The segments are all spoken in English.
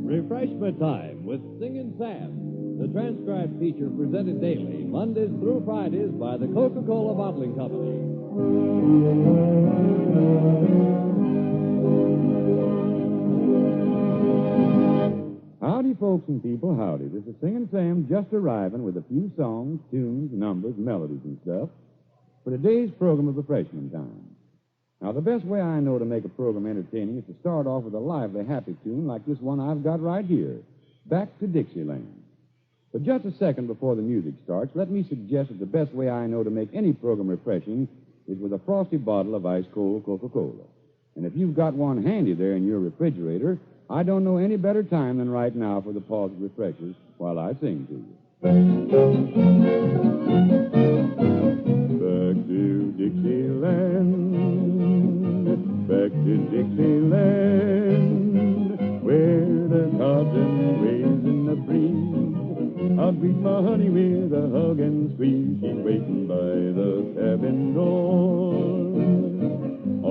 Refreshment time with Singin' Sam, the transcribed feature presented daily, Mondays through Fridays, by the Coca-Cola Bottling Company. Howdy, folks and people, howdy. This is Singin' Sam just arriving with a few songs, tunes, numbers, melodies, and stuff for today's program of Refreshment Time. Now, the best way I know to make a program entertaining is to start off with a lively, happy tune like this one I've got right here, Back to Dixiela. But just a second before the music starts, let me suggest that the best way I know to make any program refreshing is with a frosty bottle of ice-cold Coca-Cola. And if you've got one handy there in your refrigerator, I don't know any better time than right now for the pause of refreshers while I sing to you. Back to Dixieland, back to Dixieland, where the cotton waves in the breeze. I'll greet my honey with a hug and squeeze. She's waiting by the cabin door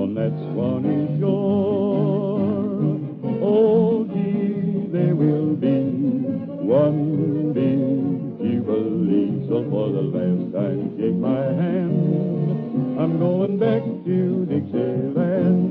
on that Swanee shore. Oh, gee, there will be one big jubilee. So for the last time, shake my hand. I'm going back to Dixieland.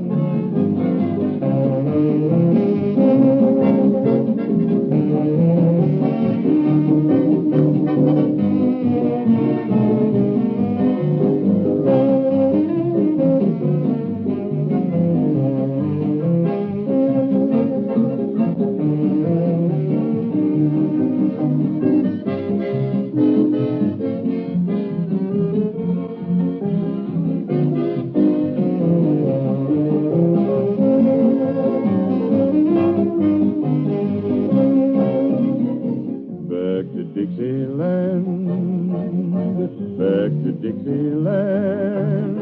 Back to Dixieland,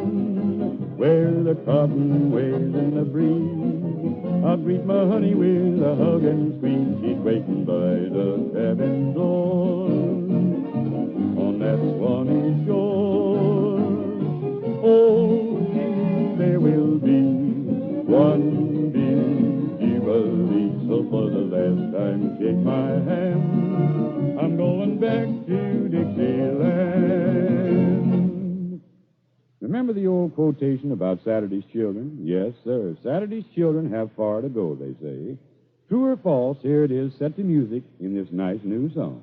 where the cotton waves in the breeze. I'll greet my honey with a hug and squeeze. She's waiting by the cabin door on that Swanee shore. Oh, gee, there will be one big jubilee. So for the last time, shake my hand. I'm going back to Dixieland. Remember the old quotation about Saturday's children? Yes, sir. Saturday's children have far to go, they say. True or false, here it is set to music in this nice new song.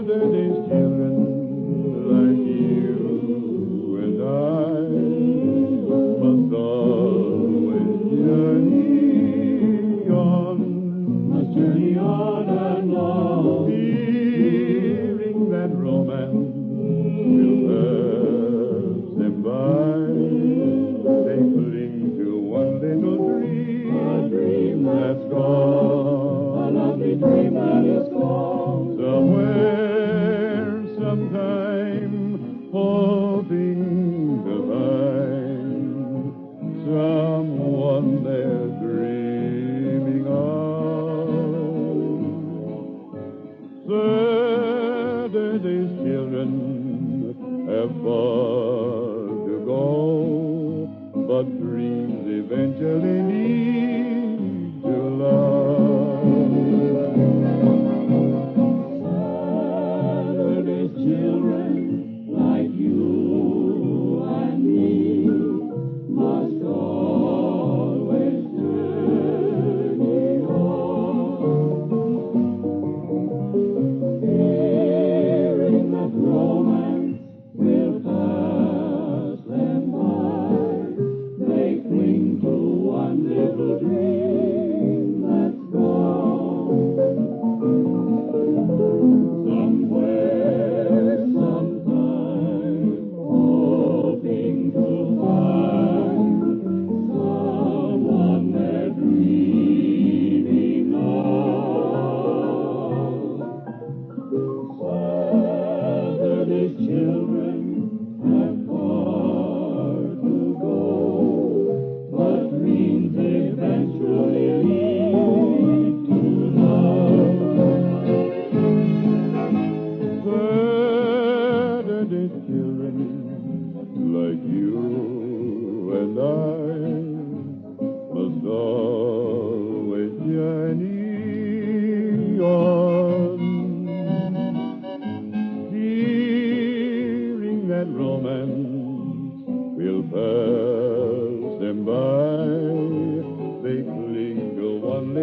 Saturday's children like you and I must always journey on, and on, feeling that romance will pass them by. They cling to one little dream, a dream that's gone, a lovely dream that is gone. Somewhere, sometime, hoping to find someone they're dreaming of. Saturday's children have far to go, but dreams eventually lead to love.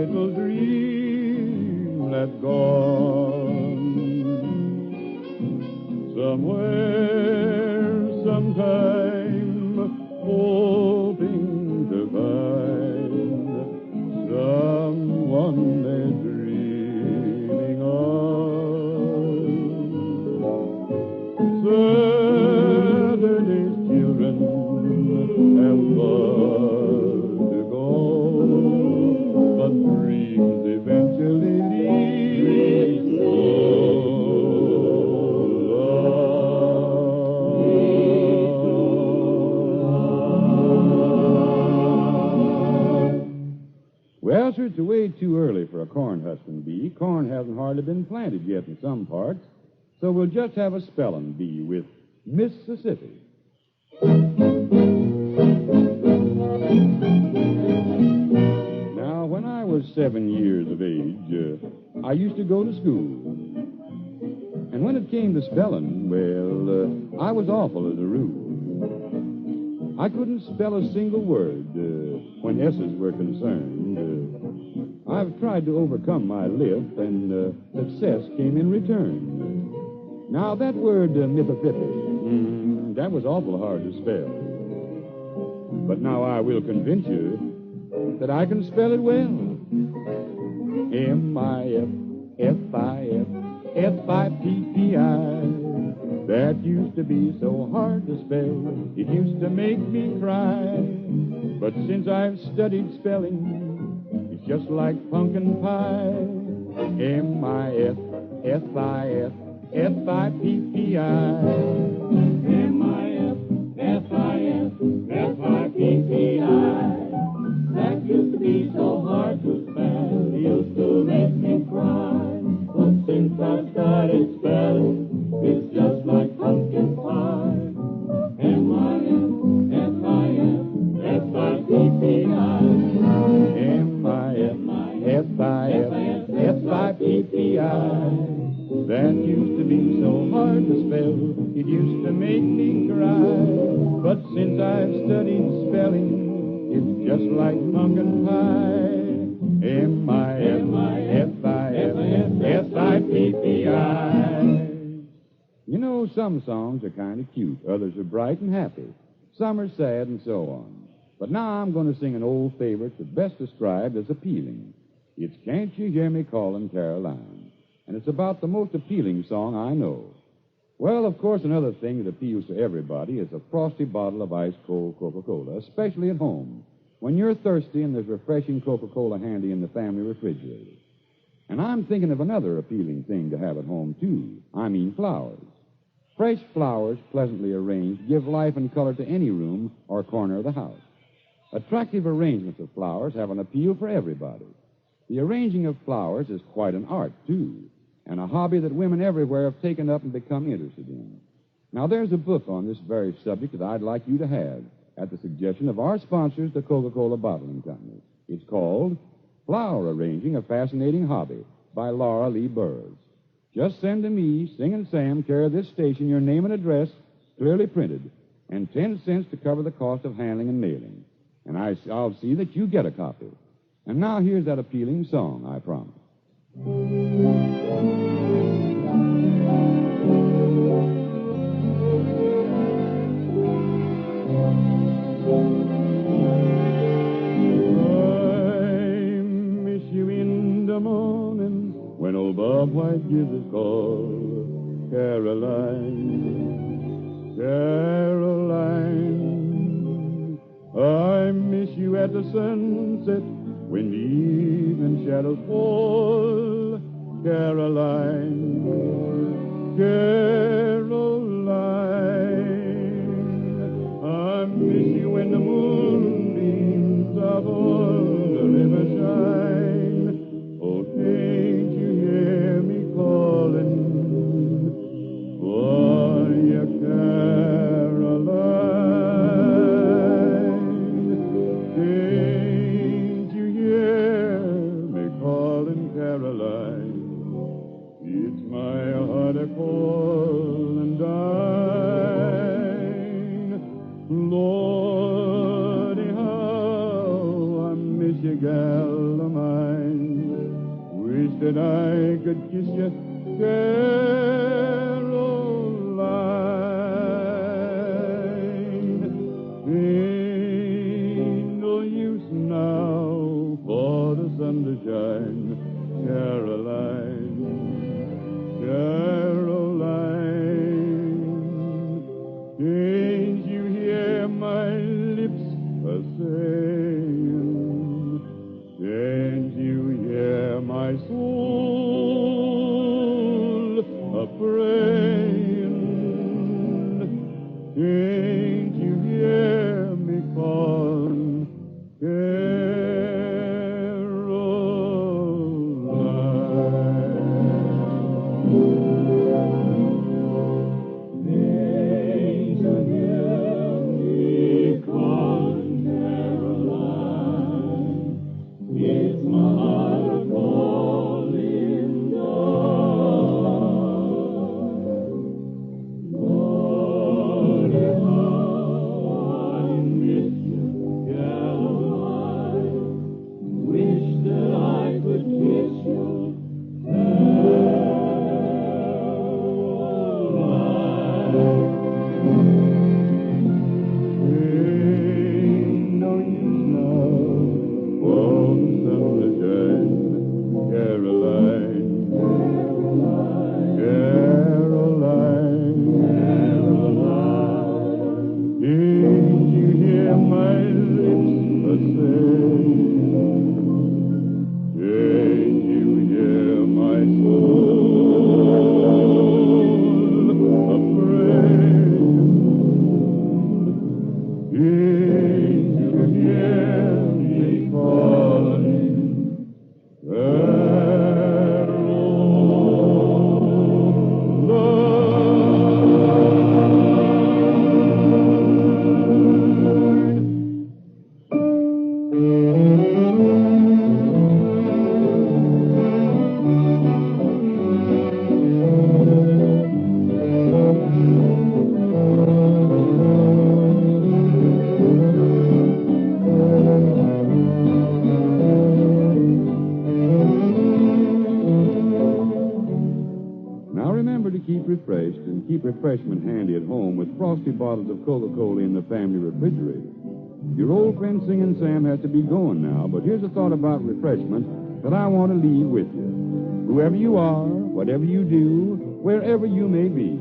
little dream that's gone. Somewhere, sometime, hoping to find someone they're dreaming of. Saturday's children have far to go, but dreams eventually lead so Well, sir, it's way too early for a corn husking bee. Corn hasn't hardly been planted yet in some parts, so we'll just have a spelling bee with Mississippi. Now, when I was 7 years of age, I used to go to school. And when it came to spelling, well, I was awful as a rule. I couldn't spell a single word when S's were concerned. I've tried to overcome my lisp, and success came in return. Now, that word, Mississippi, that was awful hard to spell. But now I will convince you that I can spell it well. M-I-F-F-I-F-F-I-P-P-I. That used to be so hard to spell, it used to make me cry. But since I've studied spelling, it's just like pumpkin pie. M-I-F-F-I-F-F-I-P-P-I. M-I-F-F-I-F-F-I-P-P-I. That used to be so hard to spell, it used to make me cry. But since I've started spelling, it's just like pumpkin pie. M-I-F-F-I-F-F-I-P-P-I. M-I-F-F-I-F-F-I-P-P-I. That used to be so hard to spell, it used to make me cry. But since I've studied spelling, it's just like pumpkin pie. M-I-F-F-I-F-F-I-P-P-I. You know, some songs are kind of cute. Others are bright and happy. Some are sad and so on. But now I'm going to sing an old favorite that's best described as appealing. It's Can't You Hear Me Calling Caroline? And it's about the most appealing song I know. Well, of course, another thing that appeals to everybody is a frosty bottle of ice-cold Coca-Cola, especially at home, when you're thirsty and there's refreshing Coca-Cola handy in the family refrigerator. And I'm thinking of another appealing thing to have at home, too. I mean flowers. Fresh flowers, pleasantly arranged, give life and color to any room or corner of the house. Attractive arrangements of flowers have an appeal for everybody. The arranging of flowers is quite an art, too, and a hobby that women everywhere have taken up and become interested in. Now, there's a book on this very subject that I'd like you to have at the suggestion of our sponsors, the Coca-Cola Bottling Company. It's called Flower Arranging, a Fascinating Hobby by Laura Lee Burroughs. Just send to me, Singin' Sam, care of this station, your name and address, clearly printed, and 10 cents to cover the cost of handling and mailing. And I'll see that you get a copy. And now here's that appealing song I promised. I miss you in the morning when old Bob White gives his call. Caroline, Caroline, I miss you at the sunset when the evening shadows fall. Caroline, Caroline, I miss you when the moonbeams of on the river shine. Oh, can't you hear me calling for you, Caroline? Can't you hear me calling, Caroline? It's my heart a-calling thine. Lordy, how I miss you, gal of mine. that I could kiss you, Caroline. Ain't no use now for the sun to shine, Caroline, Caroline. Can't you hear my lips a-saying? Can't you hear my soul a-praying? Can't you hear me calling, refreshed and keep refreshment handy at home with frosty bottles of Coca-Cola in the family refrigerator. Your old friend Singing Sam has to be going now, but here's a thought about refreshment that I want to leave with you. Whoever you are, whatever you do, wherever you may be,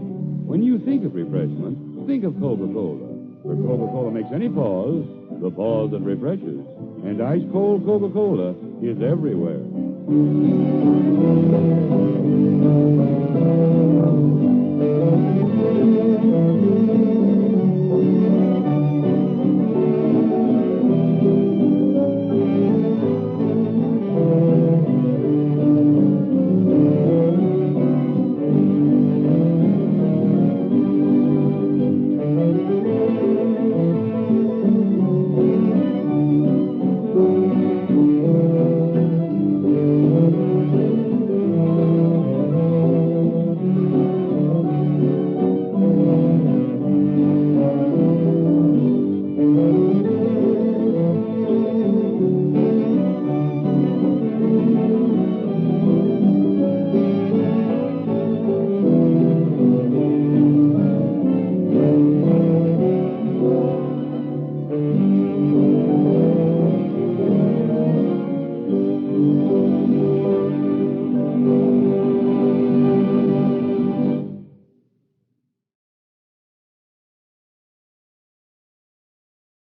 when you think of refreshment, think of Coca-Cola. For Coca-Cola makes any pause the pause that refreshes. And ice-cold Coca-Cola is everywhere.